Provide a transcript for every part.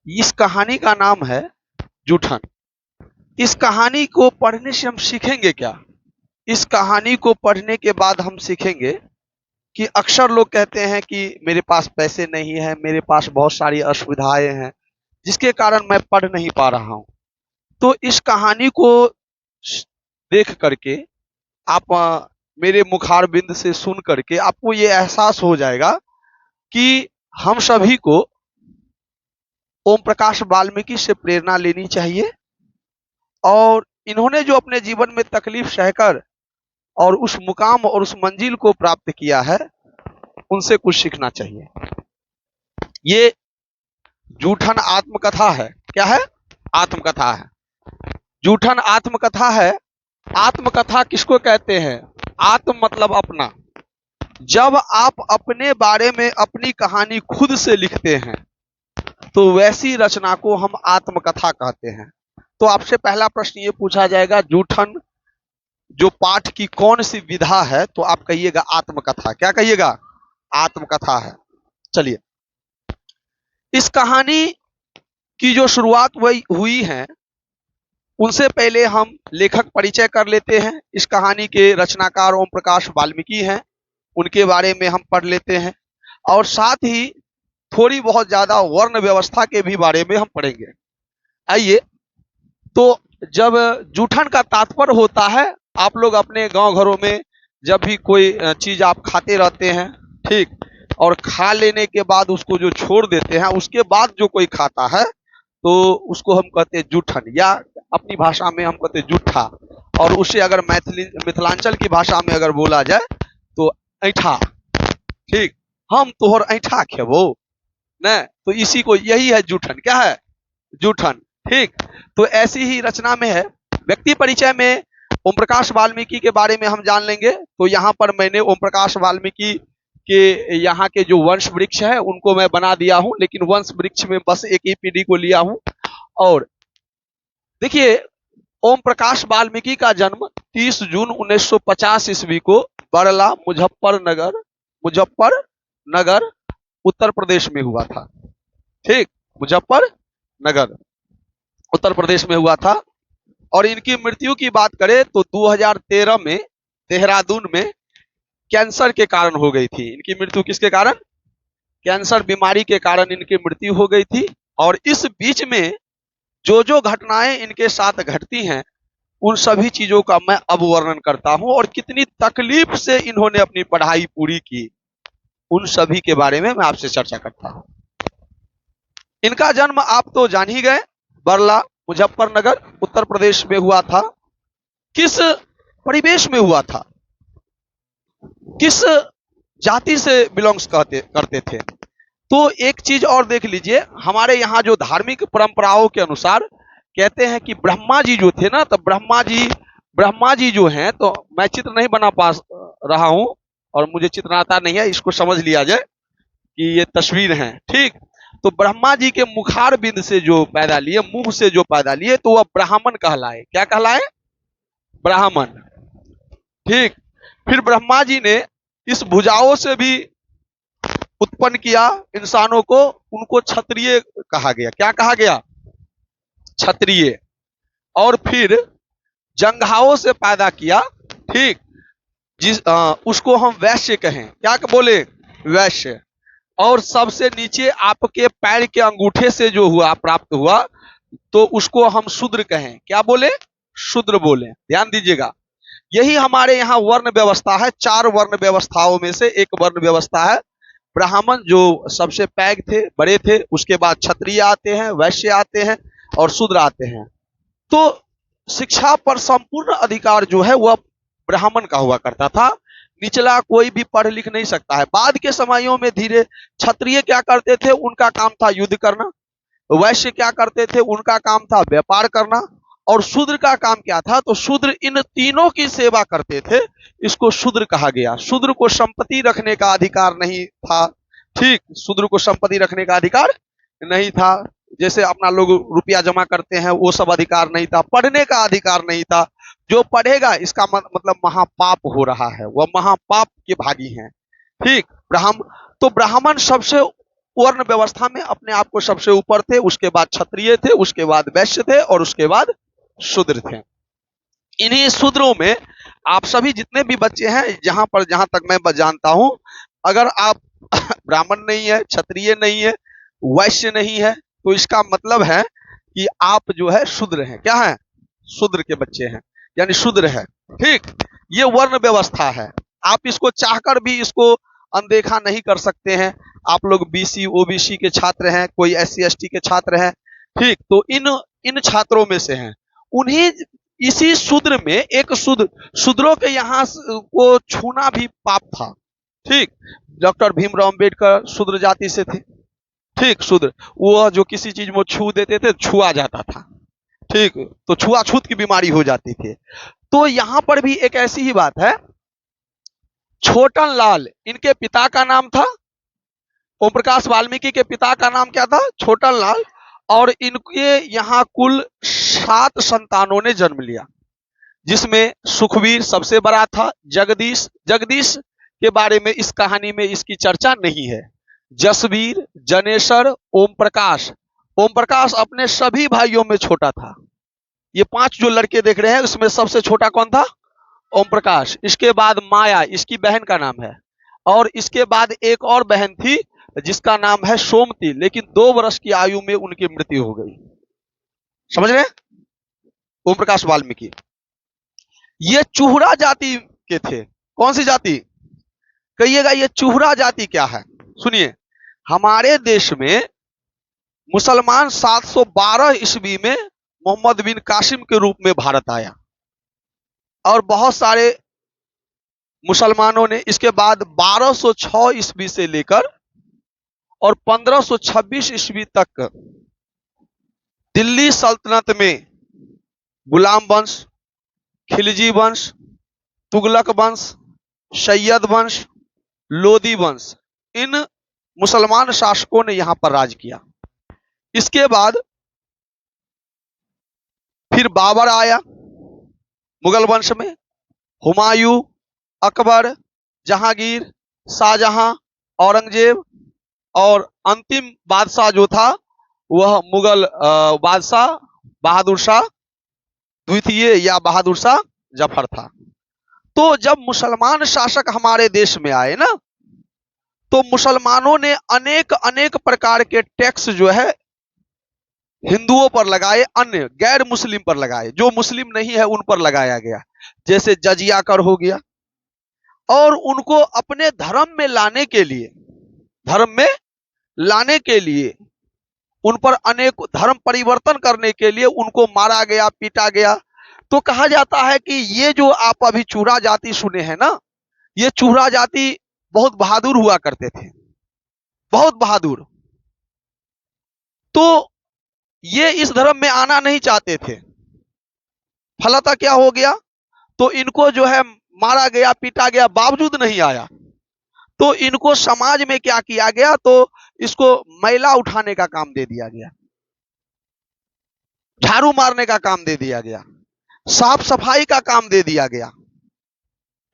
इस कहानी का नाम है जूठन। इस कहानी को पढ़ने से हम सीखेंगे क्या? इस कहानी को पढ़ने के बाद हम सीखेंगे कि अक्सर लोग कहते हैं कि मेरे पास पैसे नहीं है, मेरे पास बहुत सारी असुविधाएं हैं जिसके कारण मैं पढ़ नहीं पा रहा हूं। तो इस कहानी को देख करके आप मेरे मुखारबिंद से सुन करके आपको ये एहसास हो जाएगा कि हम सभी को ओम प्रकाश वाल्मीकि से प्रेरणा लेनी चाहिए और इन्होंने जो अपने जीवन में तकलीफ सहकर और उस मुकाम और उस मंजिल को प्राप्त किया है उनसे कुछ सीखना चाहिए। ये जूठन आत्मकथा है। क्या है? आत्मकथा है। जूठन आत्मकथा है। आत्मकथा किसको कहते हैं? आत्म मतलब अपना। जब आप अपने बारे में अपनी कहानी खुद से लिखते हैं तो वैसी रचना को हम आत्मकथा कहते हैं। तो आपसे पहला प्रश्न ये पूछा जाएगा, जूठन जो पाठ की कौन सी विधा है? तो आप कहिएगा आत्मकथा। क्या कहिएगा? आत्मकथा है। चलिए, इस कहानी की जो शुरुआत हुई है उनसे पहले हम लेखक परिचय कर लेते हैं। इस कहानी के रचनाकार ओम प्रकाश वाल्मीकि हैं, उनके बारे में हम पढ़ लेते हैं और साथ ही थोड़ी बहुत ज्यादा वर्ण व्यवस्था के भी बारे में हम पढ़ेंगे। आइए, तो जब जूठन का तात्पर्य होता है, आप लोग अपने गांव घरों में जब भी कोई चीज आप खाते रहते हैं, ठीक, और खा लेने के बाद उसको जो छोड़ देते हैं उसके बाद जो कोई खाता है तो उसको हम कहते हैं जूठन, या अपनी भाषा में हम कहते हैं जूठा, और उसे अगर मिथिलांचल की भाषा में अगर बोला जाए तो ऐठा। ठीक, हम तोहर ऐठा खेबो न, तो इसी को, यही है जूठन। क्या है? जूठन। ठीक, तो ऐसी ही रचना में है। व्यक्ति परिचय में ओम प्रकाश वाल्मीकि के बारे में हम जान लेंगे। तो यहाँ पर मैंने ओम प्रकाश वाल्मीकि के यहाँ के जो वंश वृक्ष है उनको मैं बना दिया हूं, लेकिन वंश वृक्ष में बस एक ही पीढ़ी को लिया हूं। और देखिए, ओम प्रकाश वाल्मीकि का जन्म 30 जून 1950 ईस्वी को बरला मुजफ्फरनगर उत्तर प्रदेश में हुआ था। ठीक, मुजफ्फरनगर उत्तर प्रदेश में हुआ था। और इनकी मृत्यु की बात करें तो 2013 में देहरादून में कैंसर के कारण हो गई थी। इनकी मृत्यु किसके कारण? कैंसर बीमारी के कारण इनकी मृत्यु हो गई थी। और इस बीच में जो जो घटनाएं इनके साथ घटती हैं उन सभी चीजों का मैं अब वर्णन करता हूं, और कितनी तकलीफ से इन्होंने अपनी पढ़ाई पूरी की उन सभी के बारे में मैं आपसे चर्चा करता हूं। इनका जन्म आप तो जान ही गए, बरला मुजफ्फरनगर उत्तर प्रदेश में हुआ था। किस परिवेश में हुआ था? किस जाति से बिलोंग्स करते थे? तो एक चीज और देख लीजिए, हमारे यहाँ जो धार्मिक परंपराओं के अनुसार कहते हैं कि ब्रह्मा जी जो थे ना, तो ब्रह्मा जी जो हैं, तो मैं चित्र नहीं बना पा रहा हूं और मुझे चित्र आता नहीं है, इसको समझ लिया जाए कि ये तस्वीर है। ठीक, तो ब्रह्मा जी के मुखार बिंद से जो पैदा लिए, मुंह से जो पैदा लिए, तो वह ब्राह्मण कहलाए। क्या कहलाए? ब्राह्मण। ठीक, फिर ब्रह्मा जी ने इस भुजाओं से भी उत्पन्न किया इंसानों को, उनको क्षत्रिय कहा गया। क्या कहा गया? क्षत्रिय। और फिर जंघाओं से पैदा किया, ठीक, उसको हम वैश्य कहें। क्या बोले? वैश्य। और सबसे नीचे आपके पैर के अंगूठे से जो हुआ, प्राप्त हुआ, तो उसको हम शूद्र कहें। क्या बोले? शूद्र बोले। ध्यान दीजिएगा, यही हमारे यहाँ वर्ण व्यवस्था है। 4 वर्ण व्यवस्थाओं में से एक वर्ण व्यवस्था है ब्राह्मण, जो सबसे पैग थे, बड़े थे। उसके बाद क्षत्रिय आते हैं, वैश्य आते हैं और शूद्र आते हैं। तो शिक्षा पर संपूर्ण अधिकार जो है वह ब्राह्मण का हुआ करता था। निचला कोई भी पढ़ लिख नहीं सकता है। बाद के समयों में धीरे क्षत्रिय क्या करते थे? उनका काम था युद्ध करना। वैश्य क्या करते थे? उनका काम था व्यापार करना। और शूद्र का काम क्या था? तो शूद्र इन तीनों की सेवा करते थे, इसको शूद्र कहा गया। शूद्र को संपत्ति रखने का अधिकार नहीं था। ठीक, शूद्र को संपत्ति रखने का अधिकार नहीं था। जैसे अपना लोग रुपया जमा करते हैं, वो सब अधिकार नहीं था। पढ़ने का अधिकार नहीं था। जो पढ़ेगा इसका मतलब महापाप हो रहा है, वह महापाप के भागी हैं। ठीक, तो ब्राह्मण सबसे वर्ण व्यवस्था में अपने आप को सबसे ऊपर थे, उसके बाद क्षत्रिय थे, उसके बाद वैश्य थे और उसके बाद शूद्र थे। इन्हीं शूद्रों में आप सभी जितने भी बच्चे हैं, जहां तक मैं जानता हूं, अगर आप ब्राह्मण नहीं है, क्षत्रिय नहीं है, वैश्य नहीं है, तो इसका मतलब है कि आप जो है शूद्र हैं। क्या है? शूद्र के बच्चे हैं, यानी शूद्र है। ठीक, ये वर्ण व्यवस्था है। आप इसको चाहकर भी इसको अनदेखा नहीं कर सकते हैं। आप लोग बीसी ओबीसी के छात्र हैं, कोई एससी एसटी के छात्र हैं, ठीक, तो इन छात्रों में से हैं। उन्हीं इसी शूद्र में एक शूद्रों के यहाँ को छूना भी पाप था। ठीक, डॉक्टर भीमराव अंबेडकर शूद्र जाति से थे। ठीक, शूद्र वो जो किसी चीज में छू देते थे, छुआ जाता था। ठीक, तो छुआछूत की बीमारी हो जाती थी। तो यहां पर भी एक ऐसी ही बात है। छोटन लाल इनके पिता का नाम था, ओम प्रकाश वाल्मीकि के पिता का नाम क्या था? छोटन लाल। और इनके यहाँ कुल 7 संतानों ने जन्म लिया, जिसमें सुखवीर सबसे बड़ा था। जगदीश के बारे में इस कहानी में इसकी चर्चा नहीं है। जसवीर, जनेश्वर, ओम प्रकाश अपने सभी भाइयों में छोटा था। ये 5 जो लड़के देख रहे हैं, उसमें सबसे छोटा कौन था? ओम प्रकाश। इसके बाद माया, इसकी बहन का नाम है। और इसके बाद एक और बहन थी जिसका नाम है सोमती, लेकिन 2 वर्ष की आयु में उनकी मृत्यु हो गई। समझ रहे हैं? ओम प्रकाश वाल्मीकि ये चूहरा जाति के थे। कौन सी जाति? कहिएगा ये चूहरा जाति क्या है? सुनिए, हमारे देश में मुसलमान 712 ईस्वी में मोहम्मद बिन कासिम के रूप में भारत आया, और बहुत सारे मुसलमानों ने इसके बाद 1206 ईस्वी से लेकर और 1526 ईस्वी तक दिल्ली सल्तनत में गुलाम वंश, खिलजी वंश, तुगलक वंश, सैयद वंश, लोदी वंश, इन मुसलमान शासकों ने यहां पर राज किया। इसके बाद फिर बाबर आया मुगल वंश में, हुमायूं, अकबर, जहांगीर, शाहजहां, औरंगजेब, और अंतिम बादशाह जो था वह मुगल बादशाह बहादुर शाह द्वितीय या बहादुर शाह जफर था। तो जब मुसलमान शासक हमारे देश में आए ना, तो मुसलमानों ने अनेक प्रकार के टैक्स जो है हिंदुओं पर लगाए, अन्य गैर मुस्लिम पर लगाए, जो मुस्लिम नहीं है उन पर लगाया गया। जैसे जजिया कर हो गया। और उनको अपने धर्म में लाने के लिए उन पर अनेक धर्म परिवर्तन करने के लिए उनको मारा गया, पीटा गया। तो कहा जाता है कि ये जो आप अभी चूहरा जाति सुने हैं ना, ये चूहरा जाति बहुत बहादुर हुआ करते थे, बहुत बहादुर। तो ये इस धर्म में आना नहीं चाहते थे। फलतः क्या हो गया? तो इनको जो है मारा गया, पीटा गया, बावजूद नहीं आया। तो इनको समाज में क्या किया गया? तो इसको मैला उठाने का काम दे दिया गया, झाड़ू मारने का काम दे दिया गया, साफ सफाई का काम दे दिया गया,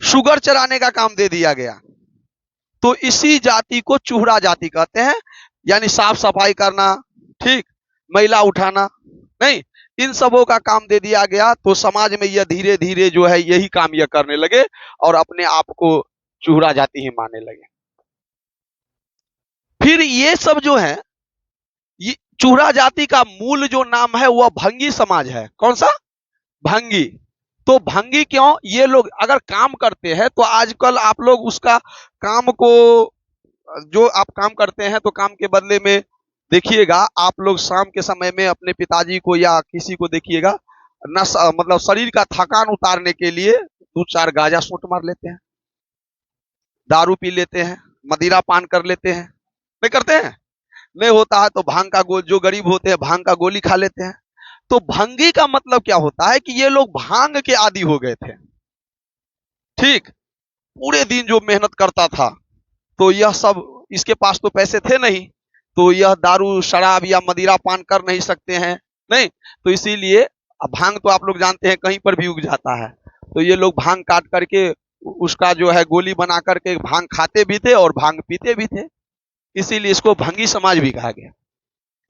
शुगर चराने का काम दे दिया गया। तो इसी जाति को चूहरा जाति कहते हैं, यानी साफ सफाई करना, ठीक, मैला उठाना नहीं, इन सबों का काम दे दिया गया। तो समाज में यह धीरे धीरे जो है यही काम यह करने लगे और अपने आप को चूहरा जाति ही मानने लगे। फिर ये सब जो है, ये चूहरा जाति का मूल जो नाम है वह भंगी समाज है। कौन सा? भंगी। तो भंगी क्यों? ये लोग अगर काम करते हैं तो आजकल आप लोग उसका काम को, जो आप काम करते हैं तो काम के बदले में देखिएगा, आप लोग शाम के समय में अपने पिताजी को या किसी को देखिएगा, नशा मतलब शरीर का थकान उतारने के लिए 2-4 गांजा सूंट मार लेते हैं, दारू पी लेते हैं, मदिरा पान कर लेते हैं। नहीं करते हैं? नहीं होता है तो भांग का जो गरीब होते हैं भांग का गोली खा लेते हैं। तो भंगी का मतलब क्या होता है कि ये लोग भांग के आदी हो गए थे। ठीक, पूरे दिन जो मेहनत करता था, तो यह सब, इसके पास तो पैसे थे नहीं, तो यह दारू शराब या मदिरा पान कर नहीं सकते हैं, नहीं, तो इसीलिए भांग तो आप लोग जानते हैं कहीं पर भी उग जाता है। तो ये लोग भांग काट करके उसका जो है गोली बना करके भांग खाते भी थे और भांग पीते भी थे। इसीलिए इसको भंगी समाज भी कहा गया,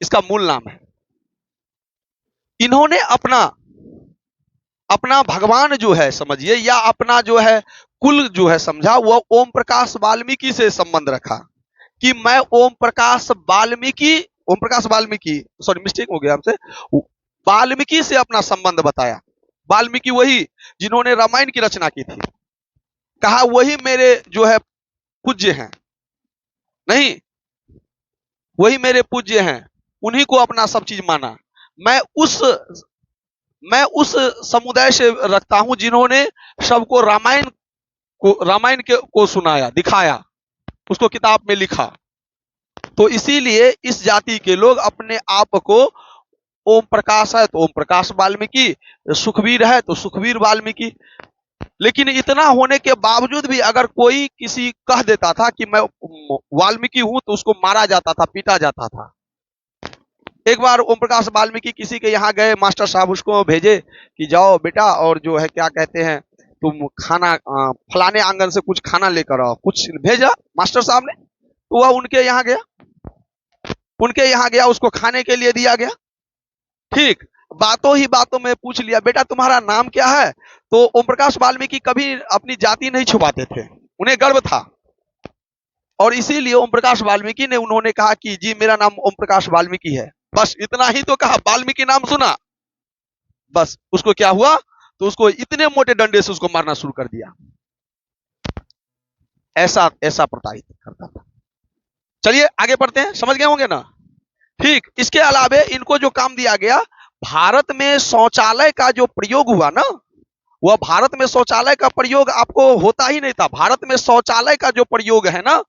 इसका मूल नाम है। इन्होंने अपना अपना भगवान जो है समझिए, या अपना जो है कुल जो है समझा, वह ओम प्रकाश वाल्मीकि से संबंध रखा कि मैं ओम प्रकाश वाल्मीकि, सॉरी मिस्टेक हो गया हमसे, वाल्मीकि से अपना संबंध बताया। वाल्मीकि वही जिन्होंने रामायण की रचना की थी, कहा वही मेरे जो है पूज्य हैं, नहीं वही मेरे पूज्य हैं, उन्हीं को अपना सब चीज माना। मैं उस मैं उस समुदाय से रखता हूं जिन्होंने सबको रामायण को सुनाया, दिखाया, उसको किताब में लिखा। तो इसीलिए इस जाति के लोग अपने आप को, ओम प्रकाश है तो ओम प्रकाश वाल्मीकि, सुखवीर है तो सुखवीर वाल्मीकि। लेकिन इतना होने के बावजूद भी अगर कोई किसी कह देता था कि मैं वाल्मीकि हूं तो उसको मारा जाता था, पीटा जाता था। एक बार ओम प्रकाश वाल्मीकि किसी के यहाँ गए, मास्टर साहब उसको भेजे कि जाओ बेटा और जो है क्या कहते हैं तुम खाना फलाने आंगन से कुछ खाना लेकर आओ, कुछ भेजा मास्टर साहब ने। तो वह उनके यहाँ गया, उसको खाने के लिए दिया गया। ठीक, बातों ही बातों में पूछ लिया, बेटा तुम्हारा नाम क्या है? तो ओम प्रकाश वाल्मीकि कभी अपनी जाति नहीं छुपाते थे, उन्हें गर्व था। और इसीलिए ओम प्रकाश वाल्मीकि ने, उन्होंने कहा कि जी मेरा नाम ओम प्रकाश वाल्मीकि है। बस इतना ही तो कहा, वाल्मीकि नाम सुना, बस उसको क्या हुआ, तो उसको इतने मोटे डंडे से उसको मारना शुरू कर दिया। ऐसा ऐसा प्रताड़ित करता था। चलिए आगे बढ़ते हैं, समझ गए होंगे ना। ठीक, इसके अलावे इनको जो काम दिया गया, भारत में शौचालय का जो प्रयोग हुआ ना, वह भारत में शौचालय का प्रयोग आपको होता ही नहीं था। भारत में शौचालय का जो प्रयोग है ना,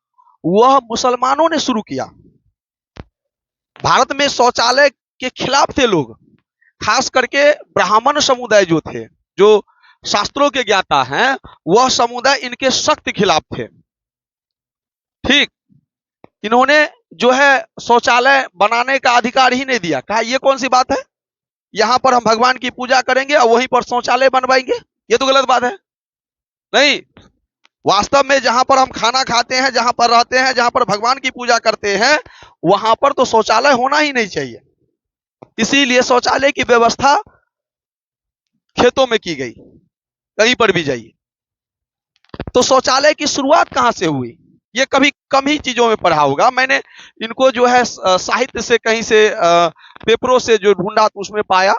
वह मुसलमानों ने शुरू किया। भारत में शौचालय के खिलाफ थे लोग, खास करके ब्राह्मण समुदाय जो थे, जो शास्त्रों के ज्ञाता हैं, वह समुदाय इनके सख्त खिलाफ थे। ठीक, इन्होंने जो है शौचालय बनाने का अधिकार ही नहीं दिया, कहा ये कौन सी बात है, यहां पर हम भगवान की पूजा करेंगे और वहीं पर शौचालय बनवाएंगे, ये तो गलत बात है। नहीं, वास्तव में जहां पर हम खाना खाते हैं, जहां पर रहते हैं, जहां पर भगवान की पूजा करते हैं, वहां पर तो शौचालय होना ही नहीं चाहिए। इसीलिए शौचालय की व्यवस्था खेतों में की गई, कहीं पर भी जाइए। तो शौचालय की शुरुआत कहां से हुई, ये कभी कम ही चीजों में पढ़ा होगा। मैंने इनको जो है साहित्य से, कहीं से पेपरों से जो ढूंढा तो उसमें पाया।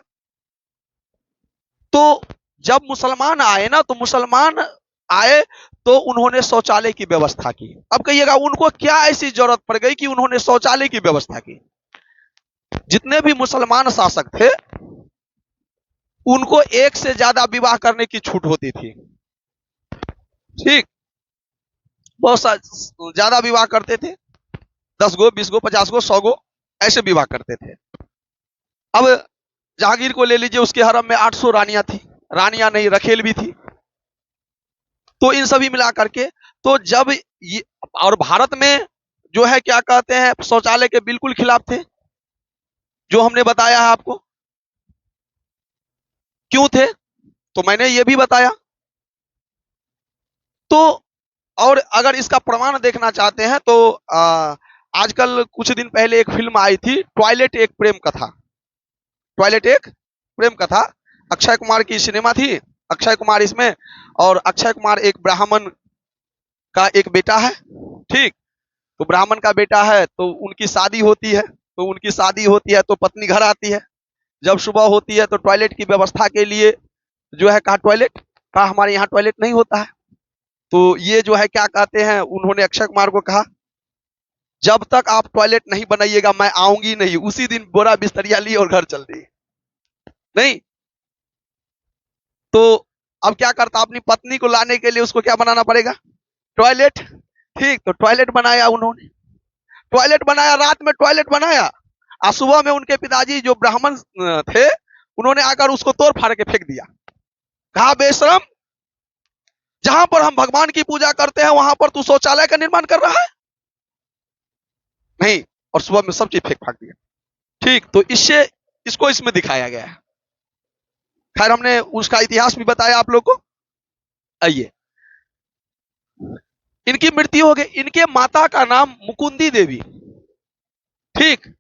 तो जब मुसलमान आए ना, तो मुसलमान आए तो उन्होंने शौचालय की व्यवस्था की। अब कहिएगा उनको क्या ऐसी जरूरत पड़ गई कि उन्होंने शौचालय की व्यवस्था की। जितने भी मुसलमान शासक थे, उनको एक से ज्यादा विवाह करने की छूट होती थी। ठीक, बहुत ज्यादा विवाह करते थे, 10 गो, 20 गो, 50 गो, 100 गो, ऐसे विवाह करते थे। अब जहांगीर को ले लीजिए, उसके हरम में 800 रानियां थी, रानियां नहीं रखेल भी थी। तो इन सभी मिला करके, तो जब ये, और भारत में जो है क्या कहते हैं, शौचालय के बिल्कुल खिलाफ थे, जो हमने बताया है आपको। क्यों थे, तो मैंने ये भी बताया। तो और अगर इसका प्रमाण देखना चाहते हैं तो आजकल कुछ दिन पहले एक फिल्म आई थी, टॉयलेट एक प्रेम कथा। टॉयलेट एक प्रेम कथा, अक्षय कुमार की सिनेमा थी। अक्षय कुमार इसमें, और अक्षय कुमार एक ब्राह्मण का एक बेटा है। ठीक, तो ब्राह्मण का बेटा है, तो उनकी शादी होती है, तो पत्नी घर आती है। जब सुबह होती है तो टॉयलेट की व्यवस्था के लिए जो है कहा टॉयलेट, कहा हमारे यहाँ टॉयलेट नहीं होता है। तो ये जो है क्या कहते हैं, उन्होंने अक्षय कुमार को कहा जब तक आप टॉयलेट नहीं बनाइएगा मैं आऊंगी नहीं। उसी दिन बोरा बिस्तरिया ली और घर चल दी। नहीं तो अब क्या करता, अपनी पत्नी को लाने के लिए उसको क्या बनाना पड़ेगा, टॉयलेट। ठीक, तो टॉयलेट बनाया उन्होंने, टॉयलेट बनाया, रात में टॉयलेट बनाया, और सुबह में उनके पिताजी जो ब्राह्मण थे, उन्होंने आकर उसको तोड़ फाड़ के फेंक दिया। कहा बेशरम, जहां पर हम भगवान की पूजा करते हैं वहां पर तू शौचालय का निर्माण कर रहा है। नहीं, और सुबह में सब चीज फेंक फाक दिया। ठीक, तो इसको इसमें दिखाया गया है। खैर हमने उसका इतिहास भी बताया आप लोग को। आइए, इनकी मृत्यु हो गई। इनके माता का नाम मुकुंदी देवी। ठीक,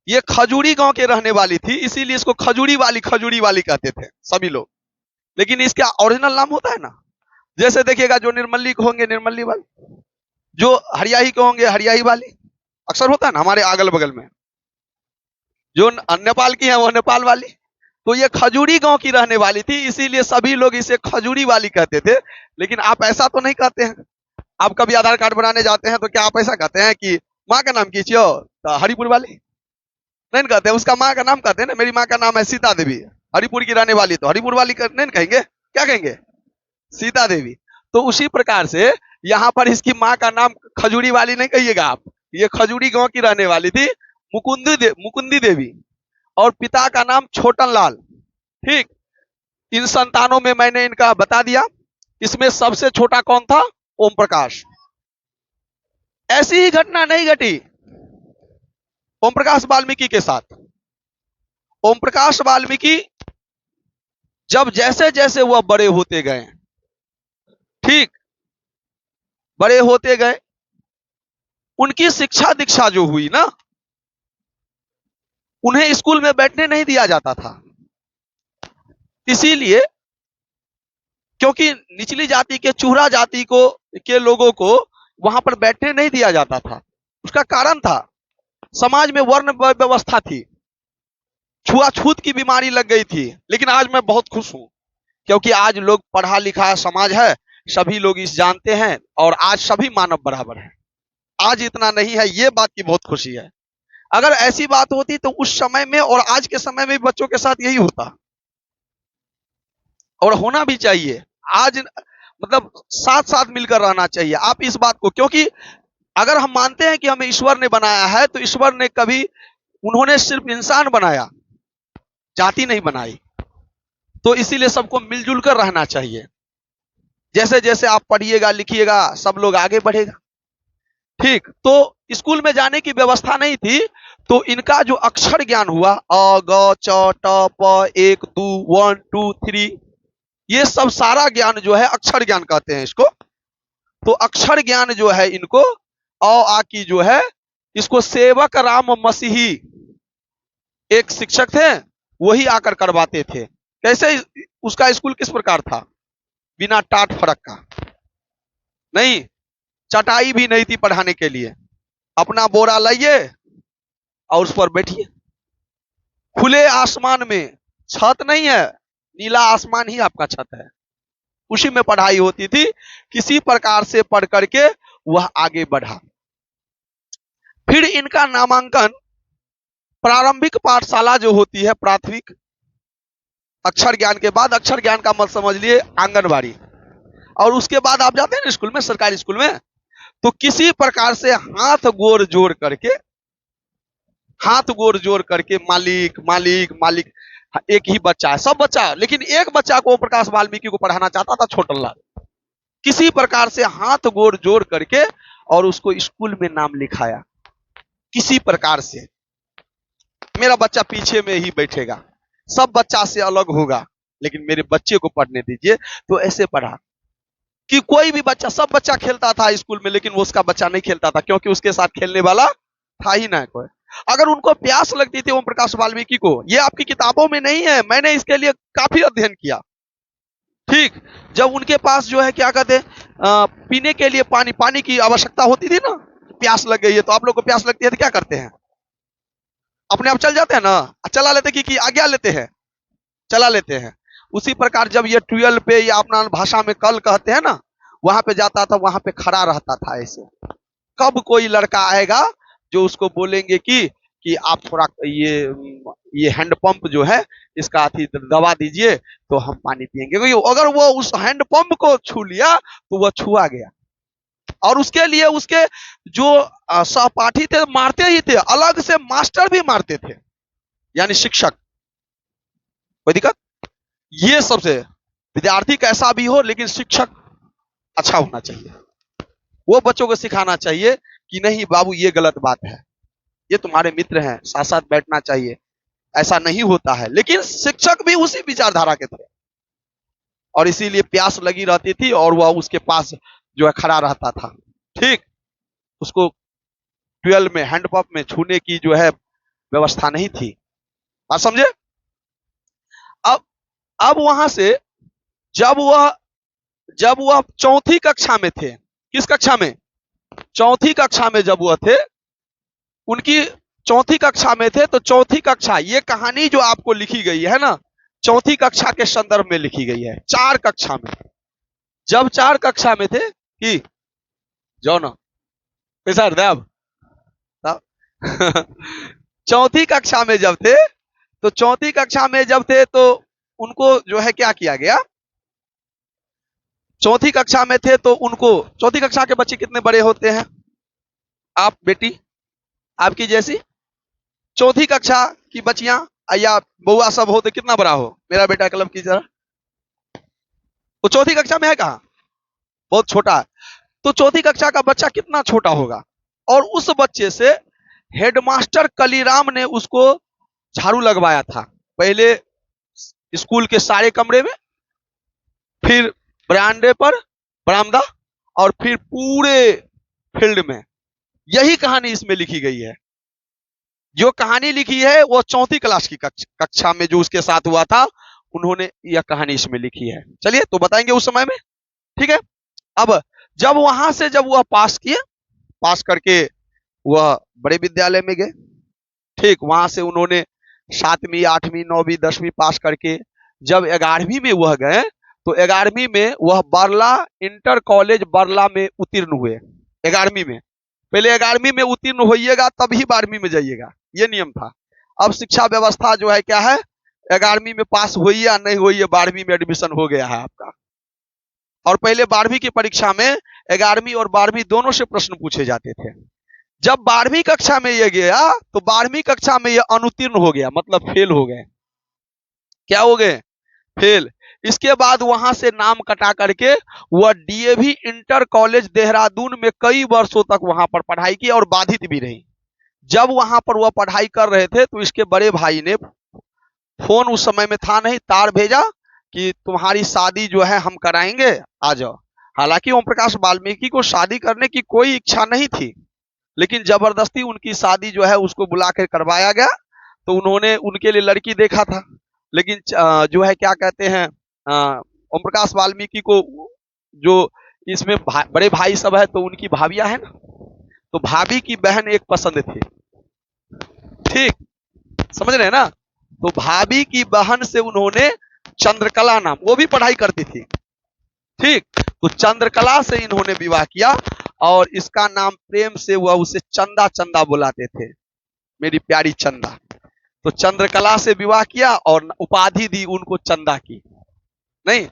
ये खजूरी गांव के रहने वाली थी, इसीलिए इसको खजूरी वाली कहते थे सभी लोग। लेकिन इसका ओरिजिनल नाम होता है ना, जैसे देखिएगा जो निर्मली के होंगे निर्मली वाली, जो हरियाही के होंगे हरियाही वाली, अक्सर होता है ना हमारे अगल बगल में। जो नेपाल की है वो नेपाल वाली। तो ये खजूरी गांव की रहने वाली थी, इसीलिए सभी लोग इसे खजूरी वाली कहते थे। लेकिन आप ऐसा तो नहीं कहते हैं। आप कभी आधार कार्ड बनाने जाते हैं तो क्या आप ऐसा कहते हैं कि माँ का नाम कीजिए तो हरिपुर वाली? नहीं कहते, उसका माँ का नाम कहते हैं ना। मेरी माँ का नाम है सीता देवी, हरिपुर की रहने वाली, तो हरिपुर वाली नहीं कहेंगे, क्या कहेंगे? सीता देवी। तो उसी प्रकार से यहाँ पर इसकी माँ का नाम खजूरी वाली नहीं कहिएगा आप, ये खजूरी गांव की रहने वाली थी मुकुंदी देवी, और पिता का नाम छोटन लाल। ठीक, इन संतानों में मैंने इनका बता दिया। इसमें सबसे छोटा कौन था? ओम प्रकाश। ऐसी ही घटना नहीं घटी ओम प्रकाश वाल्मीकि के साथ। ओम प्रकाश वाल्मीकि जब जैसे जैसे वह बड़े होते गए, ठीक, बड़े होते गए, उनकी शिक्षा दीक्षा जो हुई ना, उन्हें स्कूल में बैठने नहीं दिया जाता था। इसीलिए, क्योंकि निचली जाति के चूहरा जाति को के लोगों को वहां पर बैठने नहीं दिया जाता था। उसका कारण था समाज में वर्ण व्यवस्था थी, छुआछूत की बीमारी लग गई थी। लेकिन आज मैं बहुत खुश हूं, क्योंकि आज लोग पढ़ा लिखा समाज है, सभी लोग इस जानते हैं, और आज सभी मानव बराबर हैं। आज इतना नहीं है, ये बात की बहुत खुशी है। अगर ऐसी बात होती तो उस समय में और आज के समय में बच्चों के साथ यही होता, और होना भी चाहिए। आज मतलब साथ साथ मिलकर रहना चाहिए। आप इस बात को, क्योंकि अगर हम मानते हैं कि हमें ईश्वर ने बनाया है, तो ईश्वर ने कभी, उन्होंने सिर्फ इंसान बनाया, जाति नहीं बनाई। तो इसीलिए सबको मिलजुल कर रहना चाहिए। जैसे जैसे आप पढ़िएगा लिखिएगा, सब लोग आगे बढ़ेगा। ठीक, तो स्कूल में जाने की व्यवस्था नहीं थी, तो इनका जो अक्षर ज्ञान हुआ, अ ग च ट प 1 2 1 2 3, ये सब सारा ज्ञान जो है अक्षर ज्ञान कहते हैं इसको। तो अक्षर ज्ञान जो है इनको, अ आ की जो है, इसको सेवक राम मसीही एक शिक्षक थे, वही आकर करवाते थे। कैसे? उसका स्कूल किस प्रकार था? बिना टाट फरक का, नहीं, चटाई भी नहीं थी पढ़ाने के लिए। अपना बोरा लाइए और उस पर बैठिए, खुले आसमान में, छत नहीं है, नीला आसमान ही आपका छत है, उसी में पढ़ाई होती थी। किसी प्रकार से पढ़ करके वह आगे बढ़ा। फिर इनका नामांकन प्रारंभिक पाठशाला जो होती है, प्राथमिक, अक्षर ज्ञान के बाद, अक्षर ज्ञान का मत समझ लिए आंगनबाड़ी, और उसके बाद आप जाते हैं ना स्कूल में, सरकारी स्कूल में, तो किसी प्रकार से हाथ गोर जोड़ करके मालिक मालिक मालिक, एक ही बच्चा है, सब बच्चा, लेकिन एक बच्चा को प्रकाश वाल्मीकि को पढ़ाना चाहता था, छोटन लाल। किसी प्रकार से हाथ गोर जोड़ करके और उसको स्कूल में नाम लिखाया। किसी प्रकार से, मेरा बच्चा पीछे में ही बैठेगा, सब बच्चा से अलग होगा, लेकिन मेरे बच्चे को पढ़ने दीजिए। तो ऐसे पढ़ा कि कोई भी बच्चा, सब बच्चा खेलता था स्कूल में, लेकिन वो उसका बच्चा नहीं खेलता था, क्योंकि उसके साथ खेलने वाला था ही ना कोई। अगर उनको प्यास लगती थी ओम प्रकाश वाल्मीकि को, ये आपकी किताबों में नहीं है, मैंने इसके लिए काफी अध्ययन किया। ठीक, जब उनके पास जो है क्या कहते हैं, पीने के लिए पानी की आवश्यकता होती थी ना, प्यास लग गई है, तो आप लोग को प्यास लगती है तो क्या करते हैं? अपने आप चल जाते हैं ना, चला लेते कि आज्ञा लेते हैं, चला लेते हैं। उसी प्रकार जब ये ट्यूबवेल पे या अपना भाषा में कल कहते हैं ना, वहां पे जाता था, वहां पे खड़ा रहता था ऐसे। कब कोई लड़का आएगा जो उसको बोलेंगे कि आप थोड़ा ये हैंडपंप जो है इसका अथी दबा दीजिए तो हम पानी पिएंगे, क्योंकि अगर वो उस हैंडपंप को छू लिया तो वह छुआ गया। और उसके लिए उसके जो सहपाठी थे मारते ही थे, अलग से मास्टर भी मारते थे, यानी शिक्षक। कोई दिक्कत? ये सबसे, विद्यार्थी कैसा भी हो, लेकिन शिक्षक अच्छा होना चाहिए। वो बच्चों को सिखाना चाहिए कि नहीं बाबू ये गलत बात है, ये तुम्हारे मित्र हैं, साथ साथ बैठना चाहिए, ऐसा नहीं होता है। लेकिन शिक्षक भी उसी विचारधारा के थे, और इसीलिए प्यास लगी रहती थी और वह उसके पास जो है खड़ा रहता था। ठीक, उसको 12 में हैंडपंप में छूने की जो है व्यवस्था नहीं थी। आप समझे? अब अब वहां से जब वह चौथी कक्षा में थे, किस कक्षा में? चौथी कक्षा में जब वह थे, उनकी चौथी कक्षा में थे, तो चौथी कक्षा, ये कहानी जो आपको लिखी गई है ना, चौथी कक्षा के संदर्भ में लिखी गई है। 4 कक्षा में, जब 4 कक्षा में थे कि जाओ ना पैसा हरदेव चौथी कक्षा में जब थे, तो चौथी कक्षा में जब थे तो उनको जो है क्या किया गया, चौथी कक्षा में थे तो उनको, चौथी कक्षा के बच्चे कितने बड़े होते हैं? आप बेटी, आपकी जैसी चौथी कक्षा की बच्चियां या बउआ सब हो तो कितना बड़ा हो? मेरा बेटा क्लब की जरा, वो चौथी कक्षा में है कहा? बहुत छोटा है। तो चौथी कक्षा का बच्चा कितना छोटा होगा? और उस बच्चे से हेडमास्टर कलीराम ने उसको झाड़ू लगवाया था। पहले स्कूल के सारे कमरे में, फिर बरामदे पर, बरामदा, और फिर पूरे फील्ड में। यही कहानी इसमें लिखी गई है। जो कहानी लिखी है वो चौथी क्लास की कक्षा में जो उसके साथ हुआ था, उन्होंने यह कहानी इसमें लिखी है। चलिए तो बताएंगे उस समय में, ठीक है। अब जब वहां से जब वह पास किए, पास करके वह बड़े विद्यालय में गए, ठीक, वहां से उन्होंने 7वीं 8वीं 9वीं 10वीं पास करके जब 11वीं में वह गए, तो 11वीं में वह बरला इंटर कॉलेज बरला में उत्तीर्ण हुए। 11वीं में, पहले 11वीं में उत्तीर्ण होइएगा तभी 12वीं में जाइएगा, ये नियम था। अब शिक्षा व्यवस्था जो है क्या है, 11वीं में पास होइए या नहीं होइए, 12वीं में एडमिशन हो गया है आपका। और पहले 12वीं की परीक्षा में 11वीं और 12वीं दोनों से प्रश्न पूछे जाते थे। जब 12वीं कक्षा में ये गया तो 12वीं कक्षा में ये अनुत्तीर्ण हो गया, मतलब फेल हो गए। क्या हो गए? फेल। इसके बाद वहां से नाम कटा करके वह डीएवी इंटर कॉलेज देहरादून में कई वर्षों तक वहां पर पढ़ाई की और बाधित भी रही। जब वहां पर वह पढ़ाई कर रहे थे तो इसके बड़े भाई ने, फोन उस समय में था नहीं, तार भेजा कि तुम्हारी शादी जो है हम कराएंगे, आ जाओ। हालांकि ओम प्रकाश वाल्मीकि को शादी करने की कोई इच्छा नहीं थी, लेकिन जबरदस्ती उनकी शादी जो है उसको बुला कर करवाया गया। तो उन्होंने उनके लिए लड़की देखा था, लेकिन जो है क्या कहते हैं, ओम प्रकाश वाल्मीकि को जो इसमें बड़े भाई सब है तो उनकी भाभियां है ना, तो भाभी की बहन एक पसंद थी, ठीक, समझ रहे हैं ना। तो भाभी की बहन से उन्होंने चंद्रकला नाम, वो भी पढ़ाई करती थी, ठीक, तो चंद्रकला से इन्होंने विवाह किया और इसका नाम प्रेम से वह उसे चंदा चंदा बुलाते थे, मेरी प्यारी चंदा। तो चंद्रकला से विवाह किया और उपाधि दी उनको चंदा की। नहीं,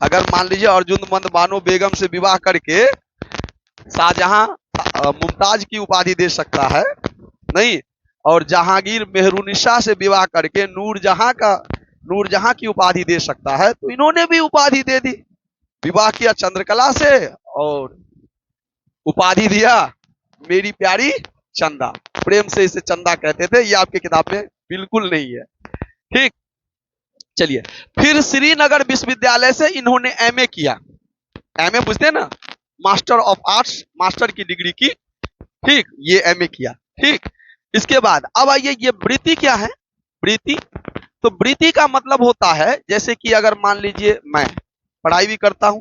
अगर मान लीजिए अर्जुन बानो बेगम से विवाह करके शाहजहां मुमताज की उपाधि दे सकता है, नहीं, और जहांगीर मेहरुनिसा से विवाह करके नूरजहां की उपाधि दे सकता है, तो इन्होंने भी उपाधि दे दी। विवाह किया चंद्रकला से और उपाधि दिया मेरी प्यारी चंदा, प्रेम से इसे चंदा कहते थे। ये आपकी किताब में बिल्कुल नहीं है, ठीक। चलिए, फिर श्रीनगर विश्वविद्यालय से इन्होंने एमए किया। एमए बुझते हैं ना, मास्टर ऑफ आर्ट्स, मास्टर की डिग्री की, ठीक, ये एमए किया, ठीक। इसके बाद अब आइए, ये वृत्ति क्या है? वृत्ति, तो वृत्ति का मतलब होता है, जैसे कि अगर मान लीजिए मैं पढ़ाई भी करता हूं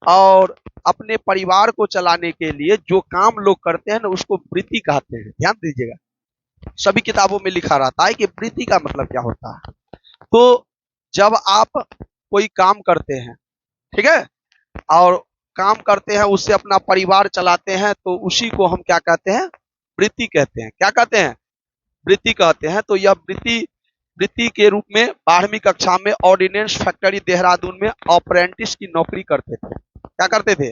और अपने परिवार को चलाने के लिए जो काम लोग करते हैं ना, उसको वृत्ति कहते हैं। ध्यान दीजिएगा, सभी किताबों में लिखा रहता है कि वृत्ति का मतलब क्या होता है। तो जब आप कोई काम करते हैं, ठीक है, और काम करते हैं, उससे अपना परिवार चलाते हैं, तो उसी को हम क्या कहते हैं? वृत्ति कहते हैं। क्या कहते हैं? वृत्ति कहते हैं। तो यह वृत्ति के रूप में 12वीं कक्षा में ऑर्डिनेंस फैक्ट्री देहरादून में अप्रेंटिस की नौकरी करते थे। क्या करते थे?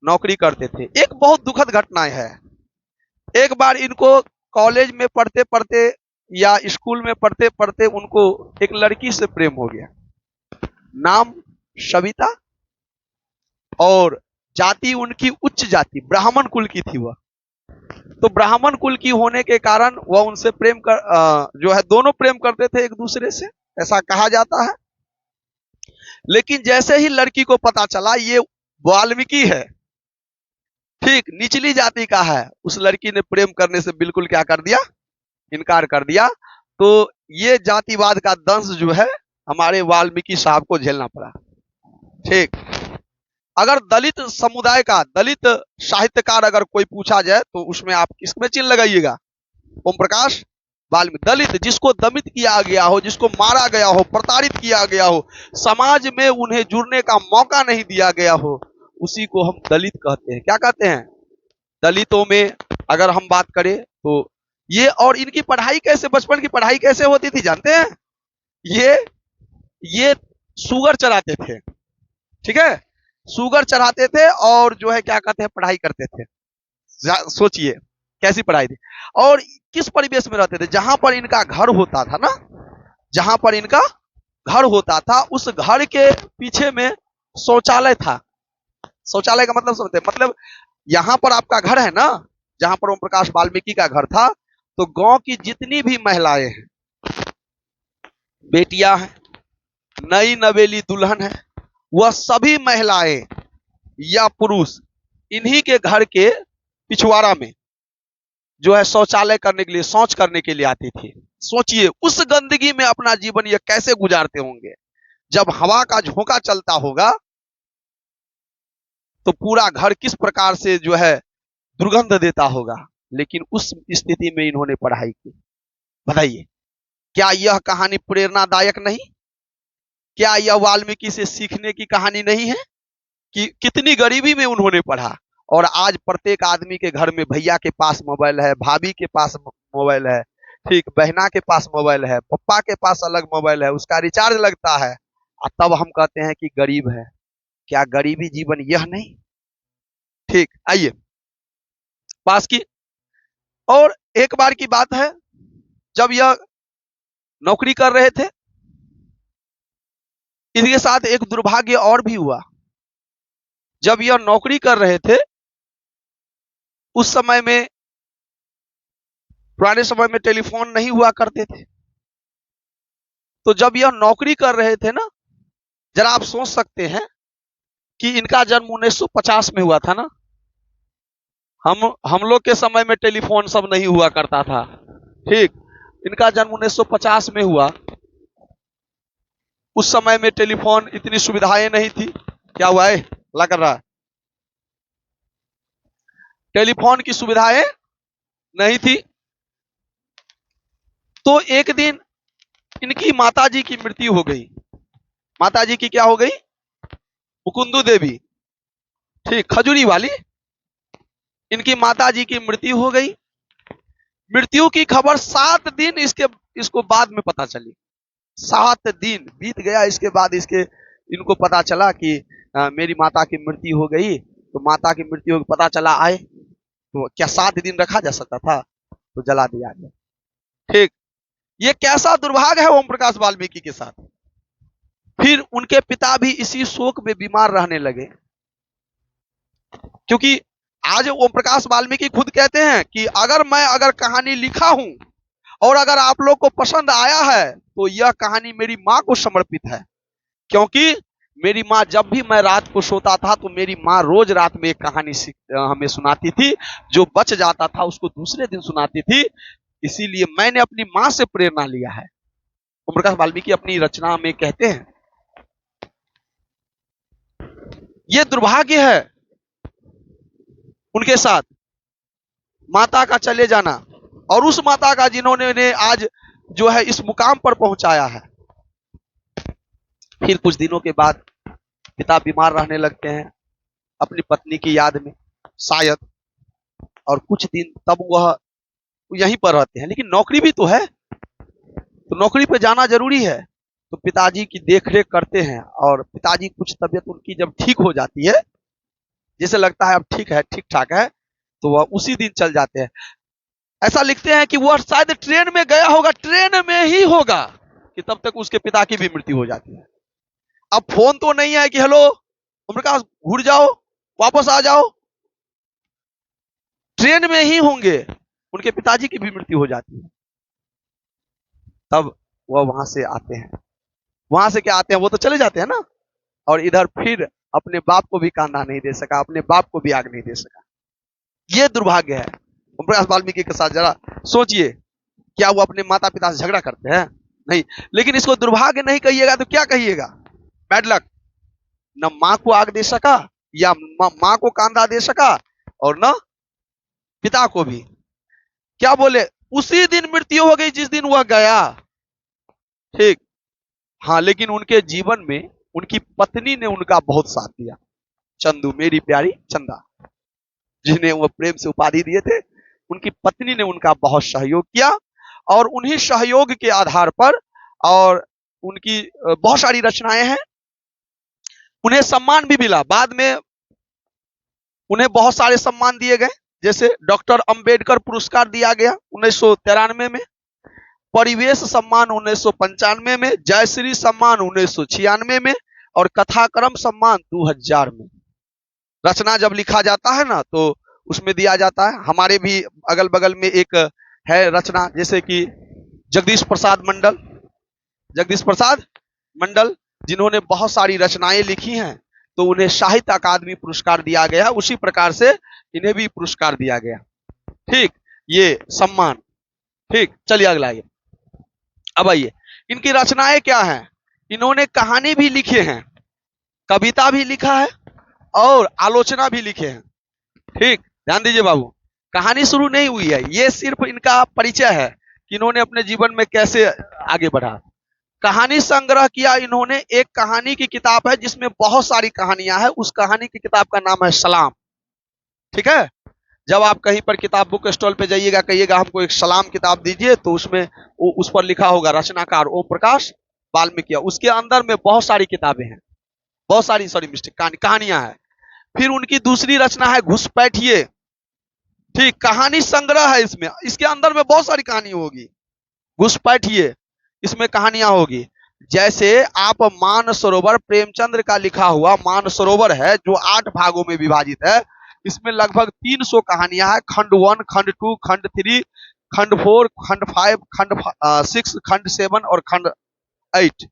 नौकरी करते थे। एक बहुत दुखद घटना है। एक बार इनको कॉलेज में पढ़ते पढ़ते या स्कूल में पढ़ते पढ़ते उनको एक लड़की से प्रेम हो गया, नाम सविता, और जाति उनकी उच्च जाति, ब्राह्मण कुल की थी वह। तो ब्राह्मण कुल की होने के कारण वह उनसे प्रेम कर जो है दोनों प्रेम करते थे एक दूसरे से, ऐसा कहा जाता है। लेकिन जैसे ही लड़की को पता चला ये वाल्मीकि है, ठीक निचली जाति का है, उस लड़की ने प्रेम करने से बिल्कुल क्या कर दिया, इनकार कर दिया। तो ये जातिवाद का दंश जो है हमारे वाल्मीकि साहब को झेलना पड़ा। ठीक, अगर दलित समुदाय का, दलित साहित्यकार अगर कोई पूछा जाए तो उसमें आप किसमें चिन्ह लगाइएगा? ओम प्रकाश वाल्मीकि। दलित जिसको दमित किया गया हो, जिसको मारा गया हो, प्रताड़ित किया गया हो, समाज में उन्हें जुड़ने का मौका नहीं दिया गया हो, उसी को हम दलित कहते हैं। क्या कहते हैं? दलितों में अगर हम बात करें तो ये, और इनकी पढ़ाई कैसे, बचपन की पढ़ाई कैसे होती थी जानते हैं? ये सुगर चराते थे, ठीक है, सुगर चढ़ाते थे और जो है क्या कहते हैं, पढ़ाई करते थे। सोचिए कैसी पढ़ाई थी। और किस परिवेश में रहते थे? जहां पर इनका घर होता था ना, जहां पर इनका घर होता था, उस घर के पीछे में शौचालय था। शौचालय का मतलब समझते हैं? मतलब यहां पर आपका घर है ना, जहां पर ओम प्रकाश वाल्मीकि का घर था, तो गांव की जितनी भी महिलाएं हैं, बेटियां हैं, नई नवेली दुल्हन है, वह सभी महिलाएं या पुरुष इन्हीं के घर के पिछवाड़ा में जो है शौचालय करने के लिए, शौच करने के लिए आती थी। सोचिए उस गंदगी में अपना जीवन ये कैसे गुजारते होंगे। जब हवा का झोंका चलता होगा तो पूरा घर किस प्रकार से जो है दुर्गंध देता होगा। लेकिन उस स्थिति में इन्होंने पढ़ाई की। बताइए, क्या यह कहानी प्रेरणादायक नहीं? क्या यह वाल्मीकि से सीखने की कहानी नहीं है कि कितनी गरीबी में उन्होंने पढ़ा? और आज प्रत्येक आदमी के घर में भैया के पास मोबाइल है, भाभी के पास मोबाइल है, ठीक, बहना के पास मोबाइल है, पप्पा के पास अलग मोबाइल है, उसका रिचार्ज लगता है, और तब हम कहते हैं कि गरीब है। क्या गरीबी जीवन यह नहीं? ठीक, आइए पास की। और एक बार की बात है, जब यह नौकरी कर रहे थे, इनके साथ एक दुर्भाग्य और भी हुआ। जब यह नौकरी कर रहे थे, उस समय में, पुराने समय में टेलीफोन नहीं हुआ करते थे, तो जब यह नौकरी कर रहे थे ना, जरा आप सोच सकते हैं कि इनका जन्म 1950 में हुआ था ना। हम लोग के समय में टेलीफोन सब नहीं हुआ करता था, ठीक, इनका जन्म 1950 में हुआ। उस समय में टेलीफोन इतनी सुविधाएं नहीं थी। क्या हुआ है, ला कर रहा है, टेलीफोन की सुविधाएं नहीं थी। तो एक दिन इनकी माताजी की मृत्यु हो गई। माताजी की क्या हो गई? मुकुंदू देवी, ठीक, खजूरी वाली, इनकी माताजी की मृत्यु हो गई। मृत्यु की खबर 7 दिन इसको बाद में पता चली। 7 दिन बीत गया, इसके बाद इनको पता चला कि मेरी माता की मृत्यु हो गई। तो माता की मृत्यु पता चला, आए तो क्या 7 दिन रखा जा सकता था? तो जला दिया गया। ठीक, ये कैसा दुर्भाग्य है ओम प्रकाश वाल्मीकि के साथ। फिर उनके पिता भी इसी शोक में बीमार रहने लगे, क्योंकि आज ओम प्रकाश वाल्मीकि खुद कहते हैं कि अगर कहानी लिखा हूं और अगर आप लोग को पसंद आया है तो यह कहानी मेरी मां को समर्पित है। क्योंकि मेरी माँ, जब भी मैं रात को सोता था तो मेरी माँ रोज रात में एक कहानी हमें सुनाती थी, जो बच जाता था उसको दूसरे दिन सुनाती थी। इसीलिए मैंने अपनी माँ से प्रेरणा लिया है। ओम प्रकाश वाल्मीकि अपनी रचना में कहते हैं, यह दुर्भाग्य है उनके साथ, माता का चले जाना, और उस माता का जिन्होंने आज जो है इस मुकाम पर पहुंचाया है। फिर कुछ दिनों के बाद पिता बीमार रहने लगते हैं अपनी पत्नी की याद में शायद, और कुछ दिन तब वह यहीं पर रहते हैं। लेकिन नौकरी भी तो है, तो नौकरी पे जाना जरूरी है। तो पिताजी की देखरेख करते हैं, और पिताजी कुछ तबीयत उनकी जब ठीक हो जाती है, जैसे लगता है अब ठीक है, ठीक ठाक है, तो वह उसी दिन चल जाते हैं। ऐसा लिखते हैं कि वह शायद ट्रेन में गया होगा, ट्रेन में ही होगा, कि तब तक उसके पिता की भी मृत्यु हो जाती है। अब फोन तो नहीं है कि हेलो ओम प्रकाश घुर जाओ, वापस आ जाओ, ट्रेन में ही होंगे, उनके पिताजी की भी मृत्यु हो जाती है। तब वह वहां से आते हैं। वहां से क्या आते हैं, वो तो चले जाते हैं ना, और इधर फिर अपने बाप को भी कांधा नहीं दे सका, अपने बाप को भी आग नहीं दे सका। ये दुर्भाग्य है। ओम प्रकाश वाल्मीकि के साथ जरा सोचिए, क्या वो अपने माता पिता से झगड़ा करते हैं? नहीं। लेकिन इसको दुर्भाग्य नहीं कहिएगा तो क्या कहिएगा? Bad luck. न मां को आग दे सका, या मां को कांधा दे सका, और न पिता को भी। क्या बोले? उसी दिन मृत्यु हो गई जिस दिन वह गया। ठीक। हाँ, लेकिन उनके जीवन में उनकी पत्नी ने उनका बहुत साथ दिया। चंदू, मेरी प्यारी चंदा, जिन्हें वो प्रेम से उपाधि दिए थे, उनकी पत्नी ने उनका बहुत सहयोग किया। और उन्हीं सहयोग के आधार पर, और उनकी बहुत सारी रचनाएं हैं, उन्हें सम्मान भी मिला। बाद में उन्हें बहुत सारे सम्मान दिए गए, जैसे डॉक्टर अंबेडकर पुरस्कार दिया गया 1993 में, परिवेश सम्मान 1995 में, जयश्री सम्मान 1996 में, और कथाक्रम सम्मान 2000 में। रचना जब लिखा जाता है ना तो उसमें दिया जाता है। हमारे भी अगल बगल में एक है रचना, जैसे कि जगदीश प्रसाद मंडल, जिन्होंने बहुत सारी रचनाएं लिखी हैं, तो उन्हें साहित्य अकादमी पुरस्कार दिया गया। उसी प्रकार से इन्हें भी पुरस्कार दिया गया। ठीक, ये सम्मान। ठीक, चलिए अगला आइए। अब आइए, इनकी रचनाएं क्या हैं? इन्होंने कहानी भी लिखे हैं, कविता भी लिखा है, और आलोचना भी लिखे हैं। ठीक, ध्यान दीजिए बाबू, कहानी शुरू नहीं हुई है, ये सिर्फ इनका परिचय है कि इन्होंने अपने जीवन में कैसे आगे बढ़ा। कहानी संग्रह किया इन्होंने। एक कहानी की किताब है जिसमें बहुत सारी कहानियां हैं, उस कहानी की किताब का नाम है सलाम। ठीक है, जब आप कहीं पर किताब बुक स्टॉल पे जाइएगा, कहिएगा हमको एक सलाम किताब दीजिए, तो उसमें उस पर लिखा होगा रचनाकार ओम प्रकाश वाल्मीकि। उसके अंदर में बहुत सारी किताबें हैं, बहुत सारी कहानियां हैं। फिर उनकी दूसरी रचना है घुसपैठिए। ठीक, कहानी संग्रह है इसमें, इसके अंदर में बहुत सारी कहानी होगी। घुसपैठिए, इसमें कहानियां होगी। जैसे आप मानसरोवर, प्रेमचंद्र का लिखा हुआ मानसरोवर है, जो 8 भागों में विभाजित है। इसमें लगभग 300 कहानियां हैं। खंड 1, खंड 2, खंड 3, खंड 4, खंड 5, खंड 6, खंड 7 और खंड 8।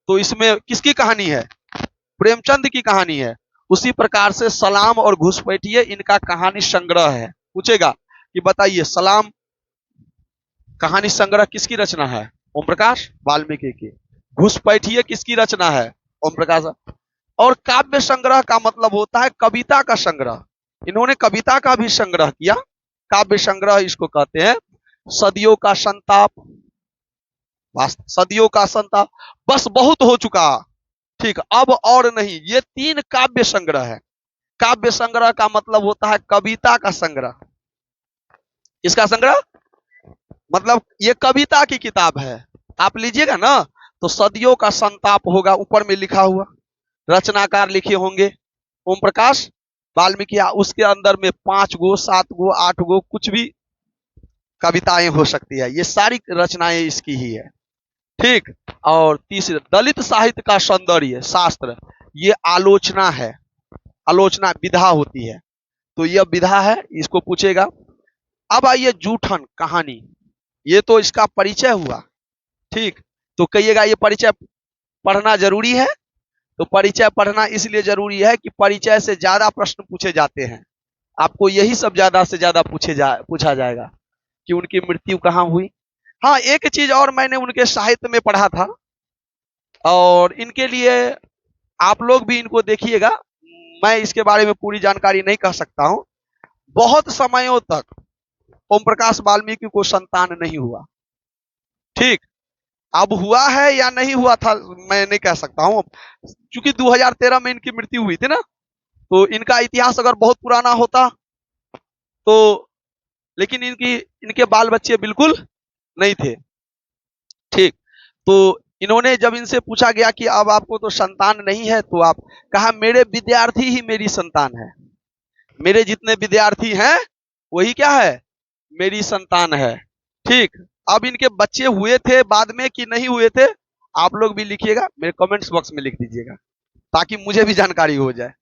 तो इसमें किसकी कहानी है? प्रेमचंद की कहानी है। उसी प्रकार से सलाम और घुसपैठिए इनका कहानी संग्रह है। पूछेगा कि बताइए, सलाम कहानी संग्रह किसकी रचना है? ओम प्रकाश वाल्मीकि की। घुसपैठिए किसकी रचना है? ओम प्रकाश। और काव्य संग्रह का मतलब होता है कविता का संग्रह। इन्होंने कविता का भी संग्रह किया। काव्य संग्रह इसको कहते हैं। सदियों का संताप, सदियों का संताप, बस बहुत हो चुका, ठीक, अब और नहीं, ये 3 काव्य संग्रह है। काव्य संग्रह का मतलब होता है कविता का संग्रह। इसका संग्रह मतलब ये कविता की किताब है। आप लीजिएगा ना तो सदियों का संताप होगा, ऊपर में लिखा हुआ। रचनाकार लिखे होंगे ओम प्रकाश वाल्मीकि। उसके अंदर में 5 गो, 7 गो, 8 गो, कुछ भी कविताएं हो सकती है। ये सारी रचनाएं इसकी ही है। ठीक। और तीसरे, दलित साहित्य का सौंदर्य शास्त्र, ये आलोचना है। आलोचना विधा होती है, तो यह विधा है, इसको पूछेगा। अब आइए जूठन कहानी, ये तो इसका परिचय हुआ। ठीक, तो कहिएगा ये परिचय पढ़ना जरूरी है। तो परिचय पढ़ना इसलिए जरूरी है कि परिचय से ज्यादा प्रश्न पूछे जाते हैं। आपको यही सब ज्यादा से ज्यादा पूछा जाएगा कि उनकी मृत्यु कहाँ हुई। हाँ, एक चीज और मैंने उनके साहित्य में पढ़ा था, और इनके लिए आप लोग भी इनको देखिएगा। मैं इसके बारे में पूरी जानकारी नहीं कह सकता हूं। बहुत समयों तक ओम प्रकाश वाल्मीकि को संतान नहीं हुआ। ठीक, अब हुआ है या नहीं हुआ था मैं नहीं कह सकता हूं, क्योंकि 2013 में इनकी मृत्यु हुई थी ना, तो इनका इतिहास अगर बहुत पुराना होता तो, लेकिन इनके बाल बच्चे बिल्कुल नहीं थे। ठीक, तो इन्होंने जब इनसे पूछा गया कि अब आपको तो संतान नहीं है, तो आप कहा मेरे विद्यार्थी ही मेरी संतान है, मेरे जितने विद्यार्थी हैं वही क्या है, मेरी संतान है। ठीक, अब इनके बच्चे हुए थे बाद में कि नहीं हुए थे, आप लोग भी लिखिएगा, मेरे कमेंट्स बॉक्स में लिख दीजिएगा, ताकि मुझे भी जानकारी हो जाए।